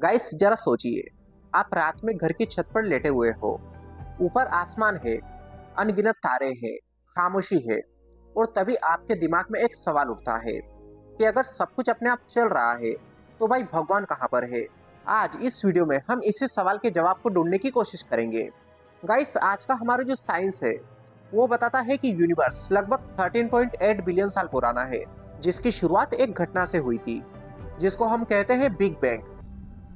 Guys जरा सोचिए, आप रात में घर की छत पर लेटे हुए हो। ऊपर आसमान है, अनगिनत तारे हैं, खामोशी है। और तभी आपके दिमाग में एक सवाल उठता है कि अगर सब कुछ अपने आप चल रहा है तो भाई भगवान कहाँ पर है। आज इस वीडियो में हम इसी सवाल के जवाब को ढूंढने की कोशिश करेंगे। गाइस आज का हमारा जो साइंस है वो बताता है कि यूनिवर्स लगभग 13.8 बिलियन साल पुराना है, जिसकी शुरुआत एक घटना से हुई थी जिसको हम कहते हैं बिग बैंग।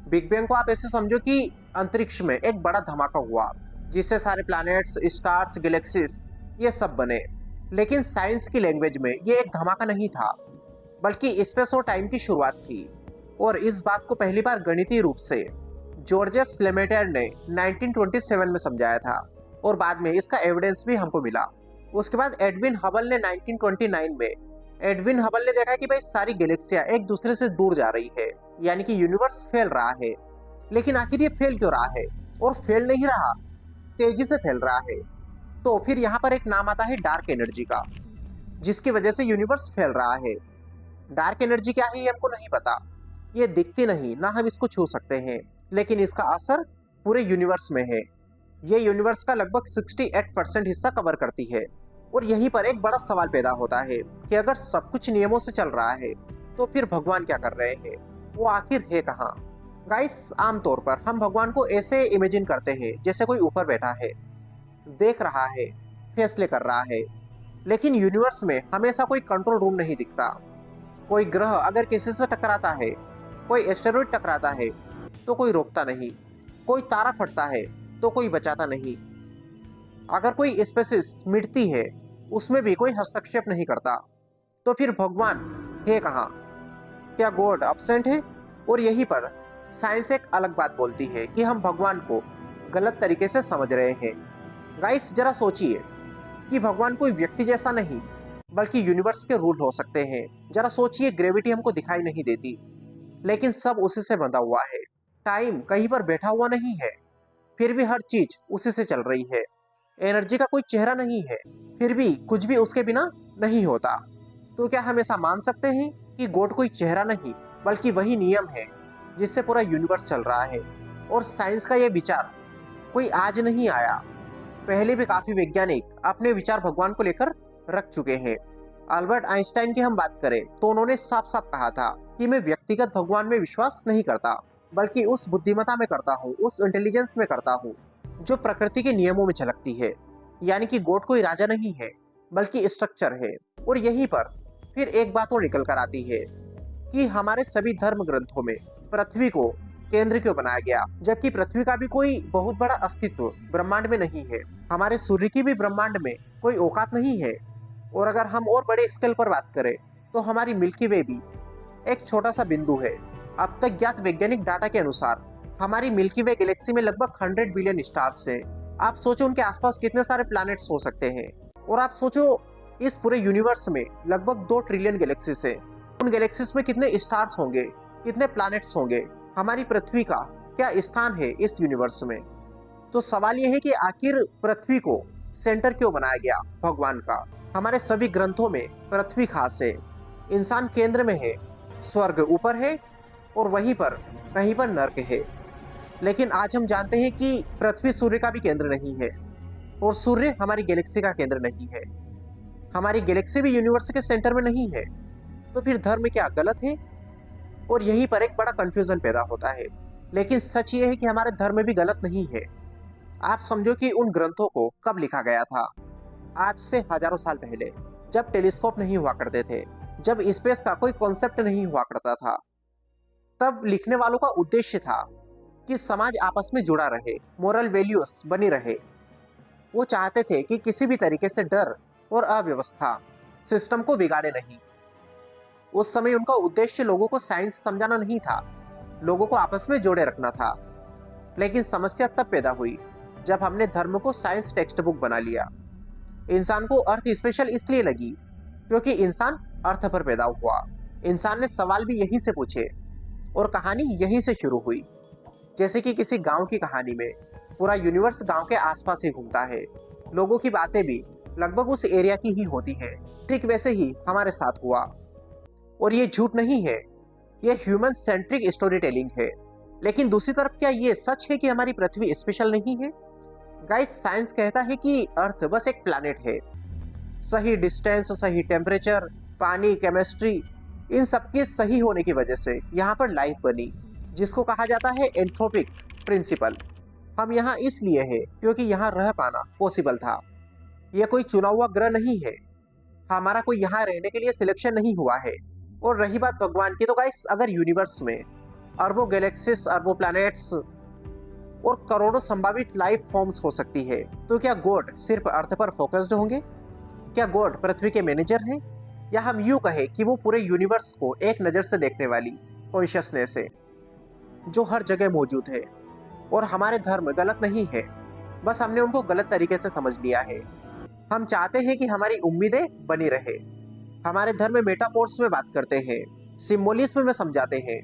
बिग बैंग को आप ऐसे समझो कि अंतरिक्ष में एक बड़ा धमाका हुआ जिससे सारे प्लैनेट्स, स्टार्स, गैलेक्सीज ये सब बने। लेकिन साइंस की लैंग्वेज में ये एक धमाका नहीं था, बल्कि स्पेस और टाइम की शुरुआत थी। और इस बात को पहली बार गणितीय रूप से जॉर्जेस लेमेटर ने 1927 में समझाया था और बाद में इसका एविडेंस भी हमको मिला। उसके बाद एडविन हबल ने 1929 में एडविन हबल ने देखा कि भाई सारी गैलेक्सियां एक दूसरे से दूर जा रही है, यानी कि यूनिवर्स फैल रहा है। लेकिन आखिर ये फैल क्यों रहा है? और फैल नहीं रहा, तेजी से फैल रहा है। तो फिर यहाँ पर एक नाम आता है डार्क एनर्जी का, जिसकी वजह से यूनिवर्स फैल रहा है। डार्क एनर्जी क्या है ये हमको नहीं पता, ये दिखती नहीं ना हम इसको छू सकते हैं, लेकिन इसका असर पूरे यूनिवर्स में है। ये यूनिवर्स का लगभग 68% हिस्सा कवर करती है। और यहीं पर एक बड़ा सवाल पैदा होता है कि अगर सब कुछ नियमों से चल रहा है तो फिर भगवान क्या कर रहे हैं, वो आखिर है कहाँ? गाइस आमतौर पर हम भगवान को ऐसे इमेजिन करते हैं जैसे कोई ऊपर बैठा है, देख रहा है, फैसले कर रहा है। लेकिन यूनिवर्स में हमेशा कोई कंट्रोल रूम नहीं दिखता। कोई ग्रह अगर किसी से टकराता है, कोई एस्टेरॉइड टकराता है तो कोई रोकता नहीं, कोई तारा फटता है तो कोई बचाता नहीं। अगर कोई स्पेसिस मिटती है उसमें भी कोई हस्तक्षेप नहीं करता। तो फिर भगवान है कहाँ? क्या गॉड अब्सेंट है? और यहीं पर साइंस एक अलग बात बोलती है कि हम भगवान को गलत तरीके से समझ रहे हैं। गाइस जरा सोचिए कि भगवान कोई व्यक्ति जैसा नहीं बल्कि यूनिवर्स के रूल हो सकते हैं। जरा सोचिए, ग्रेविटी हमको दिखाई नहीं देती लेकिन सब उसी से बंधा हुआ है। टाइम कहीं पर बैठा हुआ नहीं है, फिर भी हर चीज उसी से चल रही है। एनर्जी का कोई चेहरा नहीं है, फिर भी कुछ भी उसके बिना नहीं होता। तो क्या हम ऐसा मान सकते हैं कि गॉड कोई चेहरा नहीं बल्कि वही नियम है जिससे पूरा यूनिवर्स चल रहा है? और साइंस का यह विचार कोई आज नहीं आया, पहले भी काफी वैज्ञानिक अपने विचार भगवान को लेकर रख चुके हैं। अल्बर्ट आइंस्टाइन की हम बात करें तो उन्होंने साफ साफ कहा था कि मैं व्यक्तिगत भगवान में विश्वास नहीं करता, बल्कि उस बुद्धिमत्ता में करता हूँ, उस इंटेलिजेंस में करता हूँ जो प्रकृति के नियमों में झलकती है। यानी कि गॉड कोई राजा नहीं है बल्कि स्ट्रक्चर है। और यहीं पर फिर एक बात और निकल कर आती है कि हमारे सभी धर्म ग्रंथों में पृथ्वी को केंद्र क्यों बनाया गया, जबकि पृथ्वी का भी कोई बहुत बड़ा अस्तित्व ब्रह्मांड में नहीं है। हमारे सूर्य की भी ब्रह्मांड में कोई औकात नहीं है। और अगर हम और बड़े स्केल पर बात करें तो हमारी मिल्की वे भी एक छोटा सा बिंदु है। अब तक ज्ञात वैज्ञानिक डाटा के अनुसार हमारी मिल्की वे गैलेक्सी में लगभग 100 बिलियन स्टार्स हैं। आप सोचो उनके आसपास कितने सारे प्लैनेट्स हो सकते हैं। और आप सोचो इस पूरे यूनिवर्स में लगभग 2 ट्रिलियन गैलेक्सीज है। उन गैलेक्सीज में कितने स्टार्स होंगे, कितने प्लैनेट्स होंगे, हमारी पृथ्वी का क्या स्थान है इस यूनिवर्स में? तो सवाल यह है कि आखिर पृथ्वी को सेंटर क्यों बनाया गया भगवान का? हमारे सभी ग्रंथों में पृथ्वी खास है, इंसान केंद्र में है, स्वर्ग ऊपर है और वहीं पर कहीं पर नर्क है। लेकिन आज हम जानते हैं कि पृथ्वी सूर्य का भी केंद्र नहीं है और सूर्य हमारी गैलेक्सी का केंद्र नहीं है। हमारी गैलेक्सी भी यूनिवर्स के सेंटर में नहीं है। तो फिर धर्म क्या गलत है? और यहीं पर एक बड़ा कंफ्यूजन पैदा होता है। लेकिन सच ये है कि हमारे धर्म भी गलत नहीं है। आप समझो कि उन ग्रंथों को कब लिखा गया था? आज से हजारों साल पहले, जब टेलीस्कोप नहीं हुआ करते थे, जब स्पेस का कोई कॉन्सेप्ट नहीं हुआ करता था। तब लिखने वालों का उद्देश्य था कि समाज आपस में जुड़ा रहे, मोरल वैल्यूज बनी रहे। वो चाहते थे कि किसी भी तरीके से डर और अव्यवस्था सिस्टम को बिगाड़े नहीं। उस समय उनका उद्देश्य लोगों को साइंस समझाना नहीं था, लोगों को आपस में जोड़े रखना था। लेकिन समस्या तब पैदा हुई जब हमने धर्म को साइंस टेक्स्ट बुक बना लिया। इंसान को अर्थ स्पेशल इसलिए लगी क्योंकि इंसान अर्थ पर पैदा हुआ। इंसान ने सवाल भी यहीं से पूछे और कहानी यहीं से शुरू हुई। जैसे कि किसी गांव की कहानी में पूरा यूनिवर्स गांव के आसपास ही घूमता है, लोगों की बातें भी लगभग उस एरिया की ही होती है। ठीक वैसे ही हमारे साथ हुआ। और ये झूठ नहीं है, ये ह्यूमन सेंट्रिक स्टोरी टेलिंग है। लेकिन दूसरी तरफ क्या ये सच है कि हमारी पृथ्वी स्पेशल नहीं है? गाइस, साइंस कहता है कि अर्थ बस एक प्लैनेट है। सही डिस्टेंस, सही टेम्परेचर, पानी, केमिस्ट्री, इन सब के सही होने की वजह से यहाँ पर लाइफ बनी, जिसको कहा जाता है एंथ्रोपिक प्रिंसिपल। हम यहाँ इसलिए हैं क्योंकि यहाँ रह पाना पॉसिबल था। यह कोई चुना हुआ ग्रह नहीं है, हमारा कोई यहाँ रहने के लिए सिलेक्शन नहीं हुआ है। और रही बात भगवान की, तो गाइस अगर यूनिवर्स में अरबों गैलेक्सीज, अरबों प्लैनेट्स और करोड़ों संभावित लाइफ फॉर्म्स हो सकती है, तो क्या गॉड सिर्फ अर्थ पर फोकस्ड होंगे? क्या गॉड पृथ्वी के मैनेजर हैं? या हम यूं कहें कि वो पूरे यूनिवर्स को एक नज़र से देखने वाली कॉन्शियसनेस है जो हर जगह मौजूद है। और हमारे धर्म गलत नहीं है, बस हमने उनको गलत तरीके से समझ लिया है। हम चाहते हैं कि हमारी उम्मीदें बनी रहे। हमारे धर्म में मेटाफोर्स में बात करते हैं, सिम्बोलिज्म में समझाते हैं,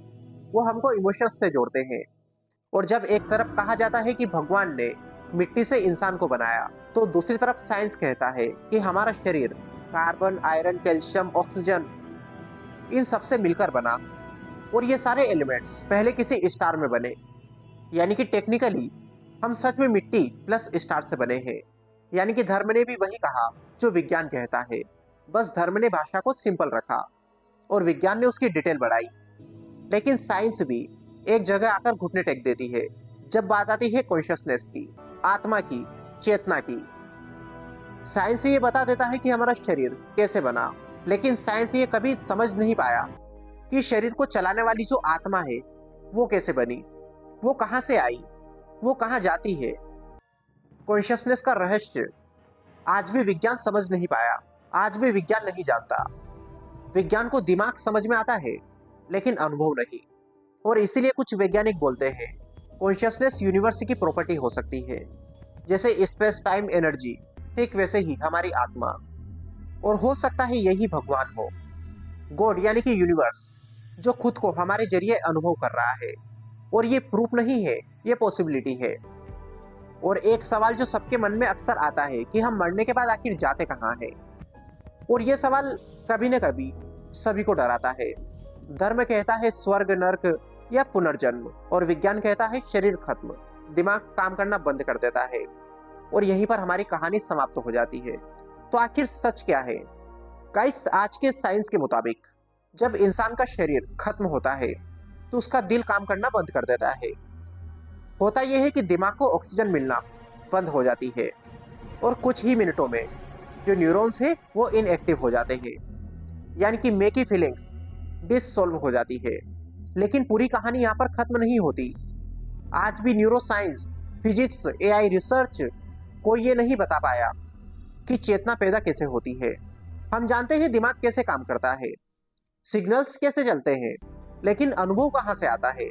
वो हमको इमोशंस से जोड़ते हैं। और जब एक तरफ कहा जाता है कि भगवान ने मिट्टी से इंसान को बनाया, तो दूसरी तरफ साइंस कहता है कि हमारा शरीर कार्बन, आयरन, कैल्शियम, ऑक्सीजन, इन सबसे मिलकर बना। और ये सारे एलिमेंट्स पहले किसी स्टार में बने। यानी कि टेक्निकली हम सच में मिट्टी प्लस स्टार से बने हैं। यानी कि धर्म ने भी वही कहा जो विज्ञान कहता है, बस धर्म ने भाषा को सिंपल रखा और विज्ञान ने उसकी डिटेल बढ़ाई। लेकिन साइंस भी एक जगह आकर घुटने टेक देती है जब बात आती है कॉन्शियसनेस की, आत्मा की, चेतना की। साइंस ये बता देता है कि हमारा शरीर कैसे बना, लेकिन साइंस ये कभी समझ नहीं पाया कि शरीर को चलाने वाली जो आत्मा है वो कैसे बनी, वो कहाँ से आई, वो कहाँ जाती है। कॉन्शियसनेस का रहस्य आज भी विज्ञान समझ नहीं पाया, आज भी विज्ञान नहीं जानता। विज्ञान को दिमाग समझ में आता है लेकिन अनुभव नहीं। और इसीलिए कुछ वैज्ञानिक बोलते हैं कॉन्शियसनेस यूनिवर्स की प्रॉपर्टी हो सकती है, जैसे स्पेस टाइम एनर्जी, ठीक वैसे ही हमारी आत्मा। और हो सकता है यही भगवान हो, गॉड यानी कि यूनिवर्स, जो खुद को हमारे जरिए अनुभव कर रहा है। और ये प्रूफ नहीं है, ये पॉसिबिलिटी है। और एक सवाल जो सबके मन में अक्सर आता है कि हम मरने के बाद आखिर जाते कहाँ हैं? और ये सवाल कभी न कभी सभी को डराता है। धर्म कहता है स्वर्ग, नर्क या पुनर्जन्म, और विज्ञान कहता है शरीर खत्म, दिमाग काम करना बंद कर देता है। और यहीं पर हमारी कहानी समाप्त हो जाती है। तो आखिर सच क्या है? गाइस, आज के साइंस के मुताबिक जब इंसान का शरीर खत्म होता है तो उसका दिल काम करना बंद कर देता है। होता यह है कि दिमाग को ऑक्सीजन मिलना बंद हो जाती है और कुछ ही मिनटों में जो न्यूरॉन्स है वो इनएक्टिव हो जाते हैं। यानी कि मे की फीलिंग्स डिससॉल्व हो जाती है। लेकिन पूरी कहानी यहाँ पर खत्म नहीं होती। आज भी neuro science, physics, AI research कोई ये नहीं बता पाया कि चेतना पैदा कैसे होती है। हम जानते हैं दिमाग कैसे काम करता है, सिग्नल्स कैसे चलते हैं, लेकिन अनुभव कहाँ से आता है?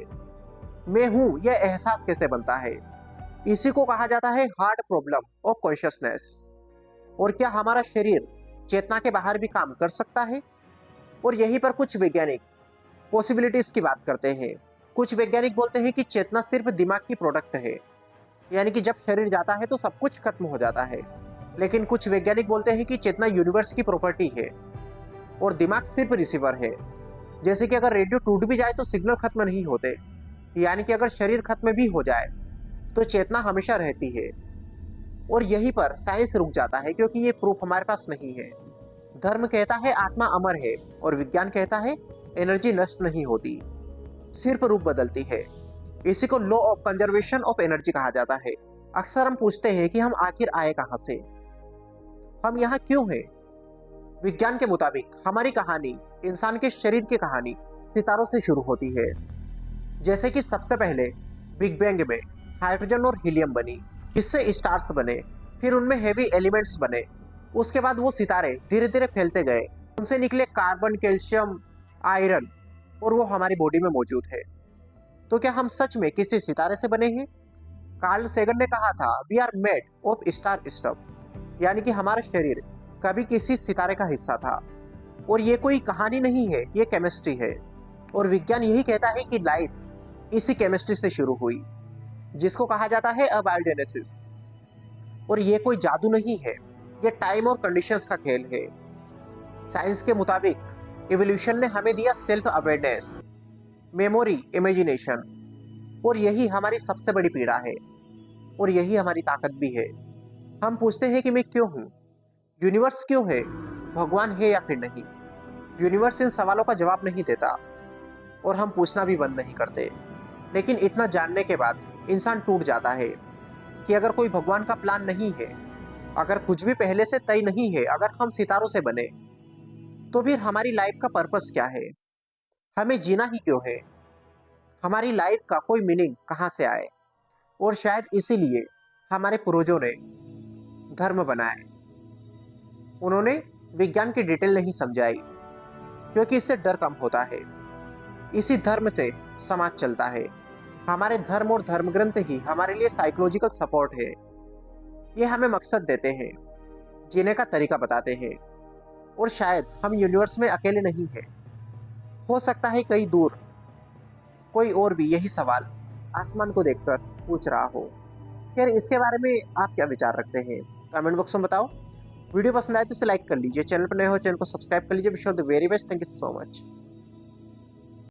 मैं हूं यह एहसास कैसे बनता है? इसी को कहा जाता है हार्ड प्रॉब्लम ऑफ कॉन्शियसनेस। और क्या हमारा शरीर चेतना के बाहर भी काम कर सकता है? और यहीं पर कुछ वैज्ञानिक पॉसिबिलिटीज की बात करते हैं। कुछ वैज्ञानिक बोलते हैं कि चेतना सिर्फ दिमाग की प्रोडक्ट है, यानी कि जब शरीर जाता है तो सब कुछ खत्म हो जाता है। लेकिन कुछ वैज्ञानिक बोलते हैं कि चेतना यूनिवर्स की प्रॉपर्टी है और दिमाग सिर्फ रिसीवर है। जैसे कि अगर रेडियो टूट भी जाए तो सिग्नल खत्म नहीं होते, यानी कि अगर शरीर खत्म भी हो जाए तो चेतना हमेशा रहती है। और यहीं पर साइंस रुक जाता है क्योंकि ये प्रूफ हमारे पास नहीं है। धर्म कहता है आत्मा अमर है और विज्ञान कहता है एनर्जी नष्ट नहीं होती, सिर्फ रूप बदलती है। इसी को law of conservation of energy कहा जाता है। अक्सर हम पूछते हैं कि हम आखिर आए कहां से, हम यहाँ क्यों हैं? विज्ञान के मुताबिक हमारी कहानी, इंसान के शरीर की कहानी, सितारों से शुरू होती है। जैसे कि सबसे पहले बिग बैंग में हाइड्रोजन और हीलियम बनी, इससे स्टार्स बने, फिर उनमें हेवी एलिमेंट्स बने। उसके बाद वो सितारे धीरे धीरे फैलते गए, उनसे निकले कार्बन, कैल्शियम, आयरन, और वो हमारी बॉडी में मौजूद है। तो क्या हम सच में किसी सितारे से बने हैं? कार्ल सेगन ने कहा था we are made of star stuff, यानी कि हमारा शरीर कभी किसी सितारे का हिस्सा था। और ये कोई कहानी नहीं है, ये केमिस्ट्री है। और विज्ञान यही कहता है कि लाइफ इसी केमिस्ट्री से शुरू हुई, जिसको कहा जाता है अबायोजेनेसिस। और ये कोई जादू नहीं है, ये टाइम और कंडीशंस का खेल है। साइंस के मुताबिक इवोल्यूशन ने हमें दिया सेल्फ अवेयरनेस, मेमोरी, इमेजिनेशन। और यही हमारी सबसे बड़ी पीड़ा है और यही हमारी ताकत भी है। हम पूछते हैं कि मैं क्यों हूँ, यूनिवर्स क्यों है, भगवान है या फिर नहीं। यूनिवर्स इन सवालों का जवाब नहीं देता और हम पूछना भी बंद नहीं करते। लेकिन इतना जानने के बाद इंसान टूट जाता है कि अगर कोई भगवान का प्लान नहीं है, अगर कुछ भी पहले से तय नहीं है, अगर हम सितारों से बने, तो फिर हमारी लाइफ का पर्पस क्या है, हमें जीना ही क्यों है, हमारी लाइफ का कोई मीनिंग कहाँ से आए। और शायद इसीलिए हमारे पूर्वजों ने धर्म बनाए। उन्होंने विज्ञान की डिटेल नहीं समझाई, क्योंकि इससे डर कम होता है। इसी धर्म से समाज चलता है। हमारे धर्म और धर्म ग्रंथ ही हमारे लिए साइकोलॉजिकल सपोर्ट है। ये हमें मकसद देते हैं, जीने का तरीका बताते हैं। और शायद हम यूनिवर्स में अकेले नहीं हैं। हो सकता है कहीं दूर कोई और भी यही सवाल आसमान को देखकर पूछ रहा हो। यार, इसके बारे में आप क्या विचार रखते हैं, कमेंट बॉक्स में बताओ। वीडियो पसंद आए तो इसे लाइक कर लीजिए, चैनल पर नए हो चैनल को सब्सक्राइब कर लीजिए। Wish all the very best, thank you so much.